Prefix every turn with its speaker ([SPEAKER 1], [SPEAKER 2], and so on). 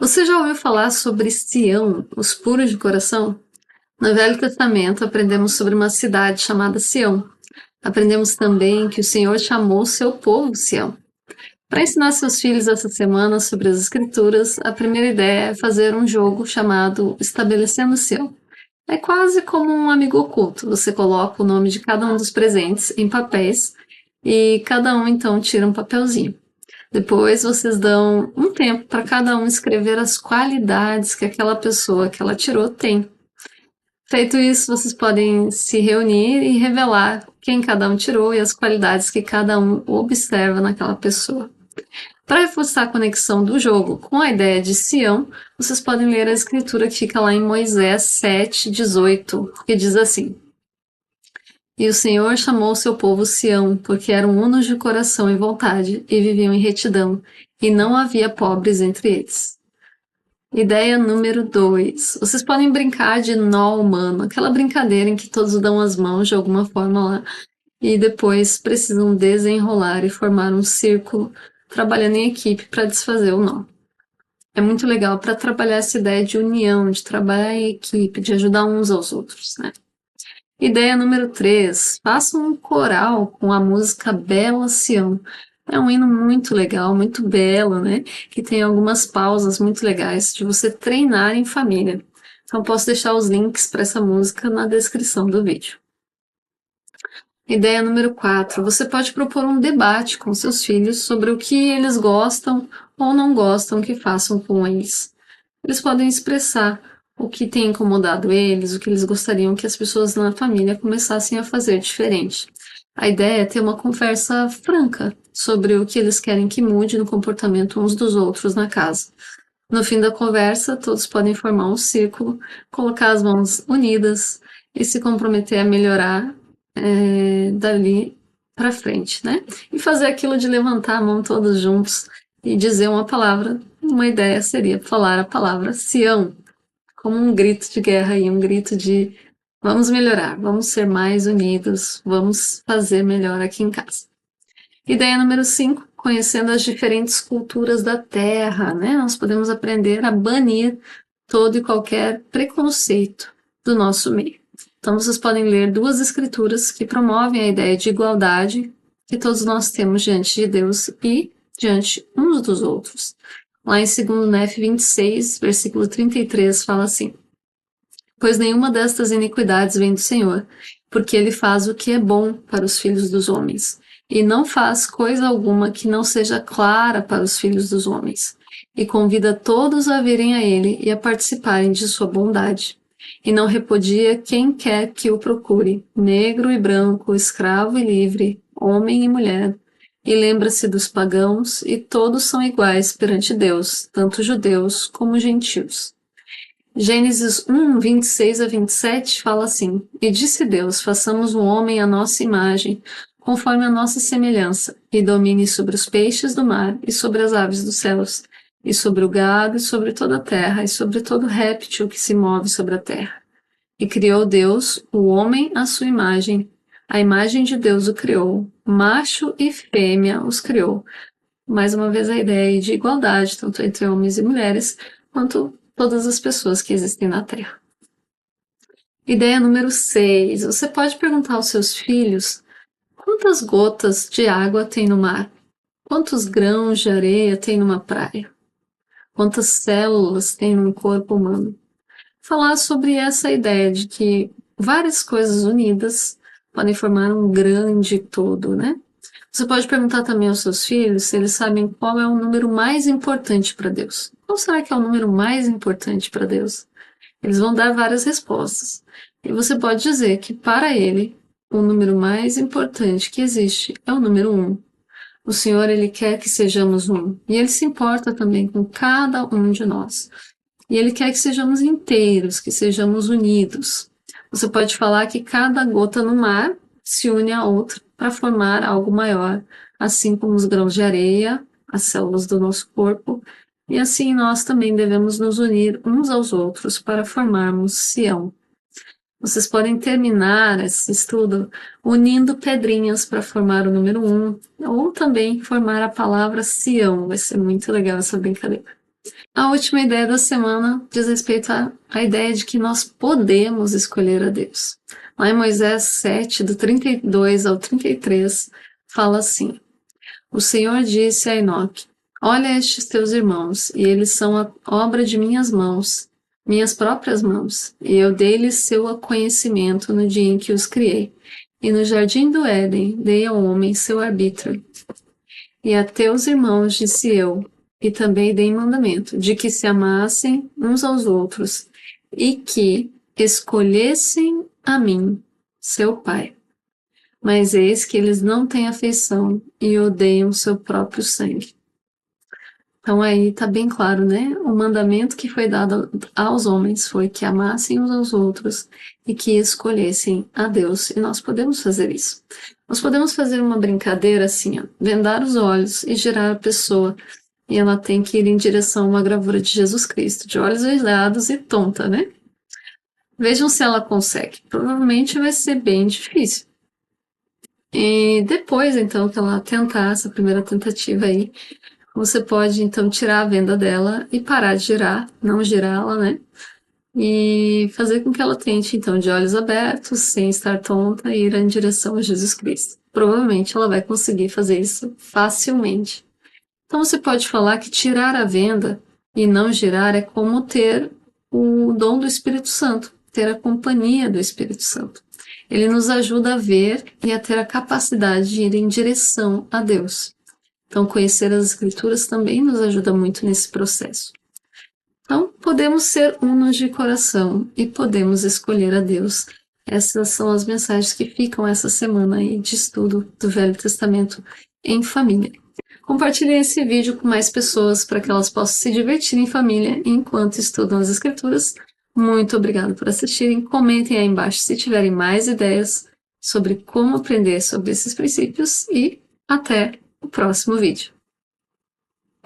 [SPEAKER 1] Você já ouviu falar sobre Sião, os puros de coração? No Velho Testamento, aprendemos sobre uma cidade chamada Sião. Aprendemos também que o Senhor chamou seu povo Sião. Para ensinar seus filhos essa semana sobre as Escrituras, a primeira ideia é fazer um jogo chamado Estabelecendo Sião. É quase como um amigo oculto. Você coloca o nome de cada um dos presentes em papéis e cada um então tira um papelzinho. Depois vocês dão um tempo para cada um escrever as qualidades que aquela pessoa que ela tirou tem. Feito isso, vocês podem se reunir e revelar quem cada um tirou e as qualidades que cada um observa naquela pessoa. Para reforçar a conexão do jogo com a ideia de Sião, vocês podem ler a escritura que fica lá em Moisés 7:18, que diz assim: E o Senhor chamou seu povo Sião, porque eram unos de coração e vontade, e viviam em retidão, e não havia pobres entre eles. Ideia número 2. Vocês podem brincar de nó humano, aquela brincadeira em que todos dão as mãos de alguma forma lá, e depois precisam desenrolar e formar um círculo, trabalhando em equipe para desfazer o nó. É muito legal para trabalhar essa ideia de união, de trabalhar em equipe, de ajudar uns aos outros, né? Ideia número 3. Faça um coral com a música Bela Sião. É um hino muito legal, muito belo, né? Que tem algumas pausas muito legais de você treinar em família. Então posso deixar os links para essa música na descrição do vídeo. Ideia número 4. Você pode propor um debate com seus filhos sobre o que eles gostam ou não gostam que façam com eles. Eles podem expressar o que tem incomodado eles, o que eles gostariam que as pessoas na família começassem a fazer diferente. A ideia é ter uma conversa franca sobre o que eles querem que mude no comportamento uns dos outros na casa. No fim da conversa, todos podem formar um círculo, colocar as mãos unidas e se comprometer a melhorar dali para frente, né? E fazer aquilo de levantar a mão todos juntos e dizer uma palavra. Uma ideia seria falar a palavra Sião, como um grito de guerra e um grito de vamos melhorar, vamos ser mais unidos, vamos fazer melhor aqui em casa. Ideia número 5, conhecendo as diferentes culturas da Terra, né? Nós podemos aprender a banir todo e qualquer preconceito do nosso meio. Então vocês podem ler 2 escrituras que promovem a ideia de igualdade que todos nós temos diante de Deus e diante uns dos outros. Lá em 2 Nef 26, versículo 33, fala assim: Pois nenhuma destas iniquidades vem do Senhor, porque ele faz o que é bom para os filhos dos homens, e não faz coisa alguma que não seja clara para os filhos dos homens, e convida todos a virem a ele e a participarem de sua bondade. E não repudia quem quer que o procure, negro e branco, escravo e livre, homem e mulher, e lembra-se dos pagãos, e todos são iguais perante Deus, tanto judeus como gentios. Gênesis 1, 26 a 27 fala assim: E disse Deus, façamos um homem à nossa imagem, conforme a nossa semelhança, e domine sobre os peixes do mar, e sobre as aves dos céus, e sobre o gado, e sobre toda a terra, e sobre todo réptil que se move sobre a terra. E criou Deus o homem à sua imagem, a imagem de Deus o criou, macho e fêmea os criou. Mais uma vez a ideia de igualdade, tanto entre homens e mulheres, quanto todas as pessoas que existem na Terra. Ideia número 6. Você pode perguntar aos seus filhos quantas gotas de água tem no mar? Quantos grãos de areia tem numa praia? Quantas células tem num corpo humano? Falar sobre essa ideia de que várias coisas unidas podem formar um grande todo, né? Você pode perguntar também aos seus filhos se eles sabem qual é o número mais importante para Deus. Qual será que é o número mais importante para Deus? Eles vão dar várias respostas. E você pode dizer que, para ele, o número mais importante que existe é o número 1. O Senhor, Ele quer que sejamos um. E Ele se importa também com cada um de nós. E Ele quer que sejamos inteiros, que sejamos unidos. Você pode falar que cada gota no mar se une a outra para formar algo maior, assim como os grãos de areia, as células do nosso corpo, e assim nós também devemos nos unir uns aos outros para formarmos Sião. Vocês podem terminar esse estudo unindo pedrinhas para formar o número 1, ou também formar a palavra Sião. Vai ser muito legal essa brincadeira. A última ideia da semana diz respeito à ideia de que nós podemos escolher a Deus. Lá em Moisés 7, do 32 ao 33, fala assim: O Senhor disse a Enoque: Olha estes teus irmãos, e eles são a obra de minhas mãos, minhas próprias mãos, e eu dei-lhes seu conhecimento no dia em que os criei. E no jardim do Éden dei ao homem seu arbítrio. E a teus irmãos disse eu, e também dei mandamento, de que se amassem uns aos outros, e que escolhessem a mim, seu pai. Mas eis que eles não têm afeição e odeiam seu próprio sangue. Então aí está bem claro, né? O mandamento que foi dado aos homens foi que amassem uns aos outros e que escolhessem a Deus. E nós podemos fazer isso. Nós podemos fazer uma brincadeira assim, ó, vendar os olhos e girar a pessoa. E ela tem que ir em direção a uma gravura de Jesus Cristo, de olhos velados e tonta, né? Vejam se ela consegue. Provavelmente vai ser bem difícil. E depois, então, que ela tentar essa primeira tentativa aí, você pode, então, tirar a venda dela e parar de girar, não girá-la, né? E fazer com que ela tente, então, de olhos abertos, sem estar tonta, ir em direção a Jesus Cristo. Provavelmente ela vai conseguir fazer isso facilmente. Então, você pode falar que tirar a venda e não girar é como ter o dom do Espírito Santo, ter a companhia do Espírito Santo. Ele nos ajuda a ver e a ter a capacidade de ir em direção a Deus. Então, conhecer as Escrituras também nos ajuda muito nesse processo. Então, podemos ser unos de coração e podemos escolher a Deus. Essas são as mensagens que ficam essa semana aí de estudo do Velho Testamento em família. Compartilhe esse vídeo com mais pessoas para que elas possam se divertir em família enquanto estudam as Escrituras. Muito obrigada por assistirem. Comentem aí embaixo se tiverem mais ideias sobre como aprender sobre esses princípios e até o próximo vídeo.